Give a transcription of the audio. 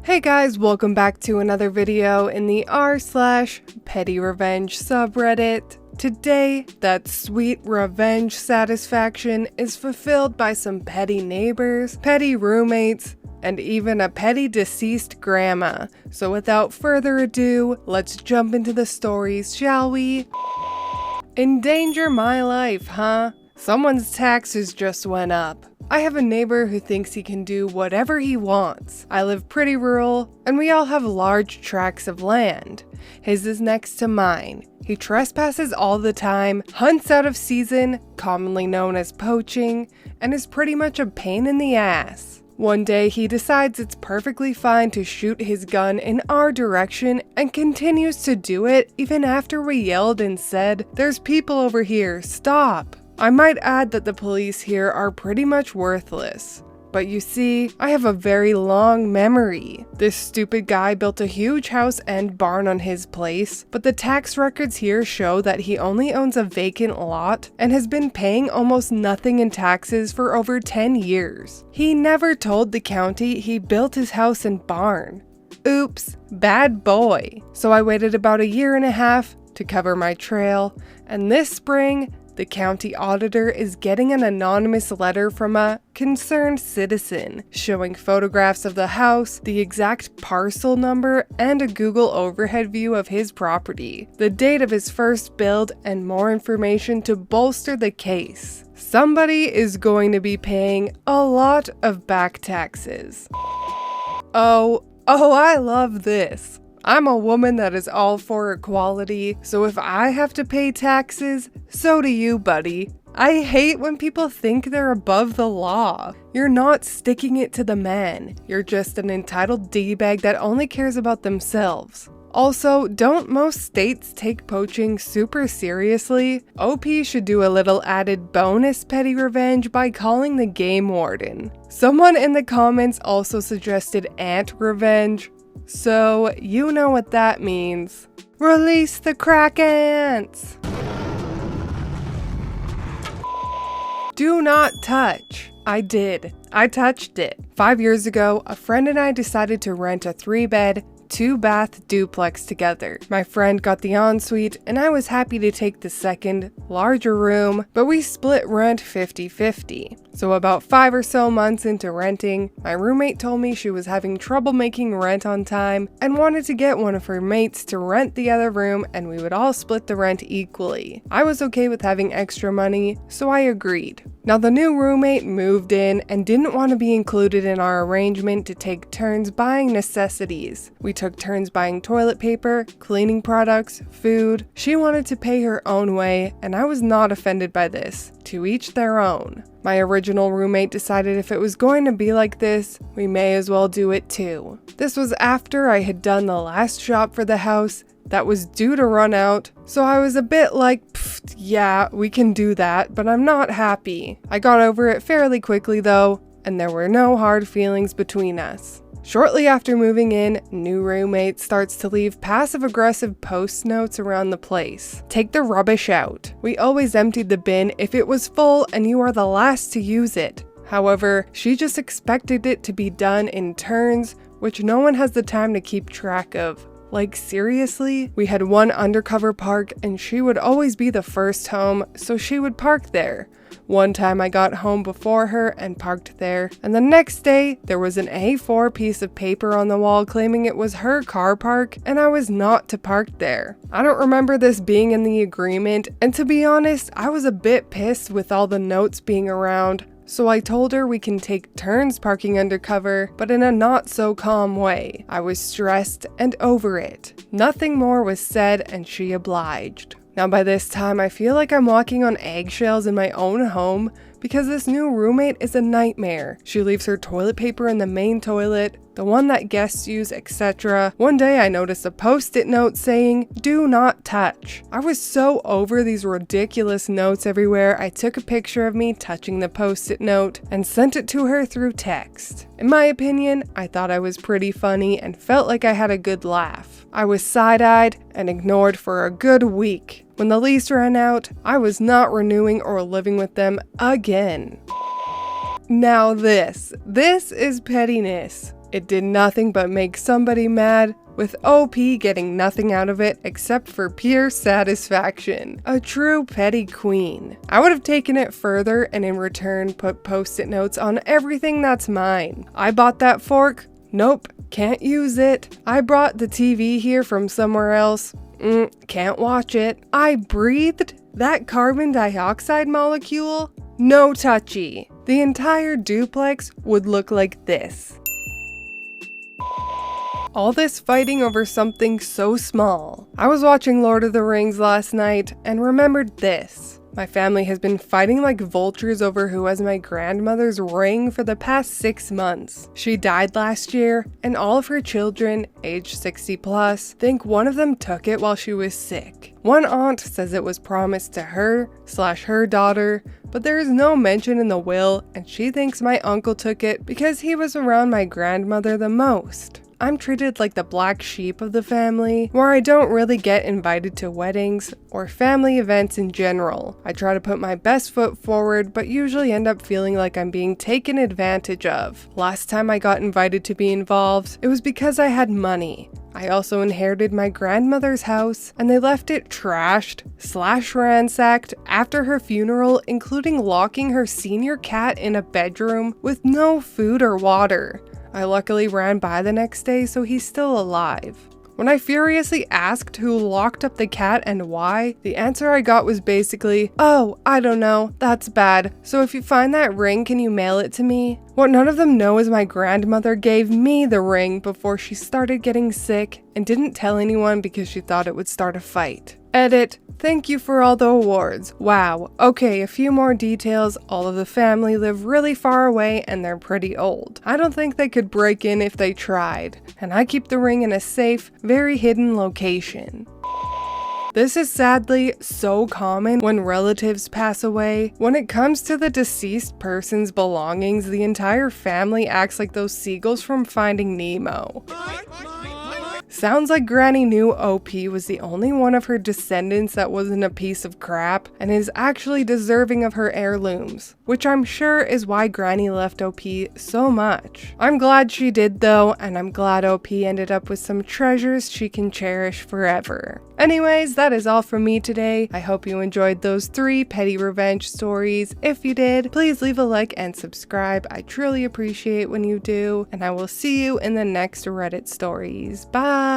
Hey guys, welcome back to another video in the r/PettyRevenge subreddit. Today, that sweet revenge satisfaction is fulfilled by some petty neighbors, petty roommates, and even a petty deceased grandma. So without further ado, let's jump into the stories, shall we? Endanger my life, huh? Someone's taxes just went up. I have a neighbor who thinks he can do whatever he wants. I live pretty rural, and we all have large tracts of land. His is next to mine. He trespasses all the time, hunts out of season, commonly known as poaching, and is pretty much a pain in the ass. One day he decides it's perfectly fine to shoot his gun in our direction and continues to do it even after we yelled and said, "There's people over here, stop." I might add that the police here are pretty much worthless. But you see, I have a very long memory. This stupid guy built a huge house and barn on his place, but the tax records here show that he only owns a vacant lot and has been paying almost nothing in taxes for over 10 years. He never told the county he built his house and barn. Oops, bad boy. So I waited about a year and a half to cover my trail, and this spring, the county auditor is getting an anonymous letter from a concerned citizen showing photographs of the house, the exact parcel number, and a Google overhead view of his property, the date of his first build, and more information to bolster the case. Somebody is going to be paying a lot of back taxes. Oh, I love this. I'm a woman that is all for equality, so if I have to pay taxes, so do you, buddy. I hate when people think they're above the law. You're not sticking it to the man. You're just an entitled D-bag that only cares about themselves. Also, don't most states take poaching super seriously? OP should do a little added bonus petty revenge by calling the game warden. Someone in the comments also suggested ant revenge. So, you know what that means. Release the crack ants! Do not touch. I did. I touched it. 5 years ago, a friend and I decided to rent a 3-bed, 2-bath duplex together. My friend got the ensuite, and I was happy to take the second, larger room, but we split rent 50-50. So about 5 or so months into renting, my roommate told me she was having trouble making rent on time and wanted to get one of her mates to rent the other room and we would all split the rent equally. I was okay with having extra money, so I agreed. Now the new roommate moved in and didn't want to be included in our arrangement to take turns buying necessities. We took turns buying toilet paper, cleaning products, food. She wanted to pay her own way, and I was not offended by this. To each their own. My original roommate decided if it was going to be like this, we may as well do it too. This was after I had done the last shop for the house that was due to run out, so I was a bit like, yeah, we can do that, but I'm not happy. I got over it fairly quickly though, and there were no hard feelings between us. Shortly after moving in, new roommate starts to leave passive-aggressive post notes around the place. Take the rubbish out. We always emptied the bin if it was full and you are the last to use it. However, she just expected it to be done in turns, which no one has the time to keep track of. Like seriously? We had one undercover park and she would always be the first home, so she would park there. One time I got home before her and parked there, and the next day there was an A4 piece of paper on the wall claiming it was her car park and I was not to park there. I don't remember this being in the agreement, and to be honest, I was a bit pissed with all the notes being around. So I told her we can take turns parking undercover, but in a not so calm way. I was stressed and over it. Nothing more was said and she obliged. Now by this time I feel like I'm walking on eggshells in my own home because this new roommate is a nightmare. She leaves her toilet paper in the main toilet, the one that guests use, etc. One day I noticed a post-it note saying, "Do not touch." I was so over these ridiculous notes everywhere, I took a picture of me touching the post-it note and sent it to her through text. In my opinion, I thought I was pretty funny and felt like I had a good laugh. I was side-eyed and ignored for a good week. When the lease ran out, I was not renewing or living with them again. Now this is pettiness. It did nothing but make somebody mad, with OP getting nothing out of it except for pure satisfaction. A true petty queen. I would have taken it further and in return put post-it notes on everything that's mine. I bought that fork. Nope, can't use it. I brought the TV here from somewhere else. Can't watch it. I breathed that carbon dioxide molecule. No touchy. The entire duplex would look like this. All this fighting over something so small. I was watching Lord of the Rings last night and remembered this. My family has been fighting like vultures over who has my grandmother's ring for the past 6 months. She died last year, and all of her children, age 60 plus, think one of them took it while she was sick. One aunt says it was promised to her/her daughter, but there is no mention in the will, and she thinks my uncle took it because he was around my grandmother the most. I'm treated like the black sheep of the family, where I don't really get invited to weddings or family events in general. I try to put my best foot forward, but usually end up feeling like I'm being taken advantage of. Last time I got invited to be involved, it was because I had money. I also inherited my grandmother's house, and they left it trashed/ransacked after her funeral, including locking her senior cat in a bedroom with no food or water. I luckily ran by the next day, so he's still alive. When I furiously asked who locked up the cat and why, the answer I got was basically, "Oh, I don't know, that's bad, so if you find that ring, can you mail it to me?" What none of them know is my grandmother gave me the ring before she started getting sick and didn't tell anyone because she thought it would start a fight. Edit. Thank you for all the awards. Wow. Okay, a few more details. All of the family live really far away and they're pretty old. I don't think they could break in if they tried. And I keep the ring in a safe, very hidden location. This is sadly so common when relatives pass away. When it comes to the deceased person's belongings, the entire family acts like those seagulls from Finding Nemo. Sounds like Granny knew OP was the only one of her descendants that wasn't a piece of crap and is actually deserving of her heirlooms, which I'm sure is why Granny left OP so much. I'm glad she did though, and I'm glad OP ended up with some treasures she can cherish forever. Anyways, that is all from me today. I hope you enjoyed those 3 petty revenge stories. If you did, please leave a like and subscribe. I truly appreciate when you do, and I will see you in the next Reddit stories. Bye!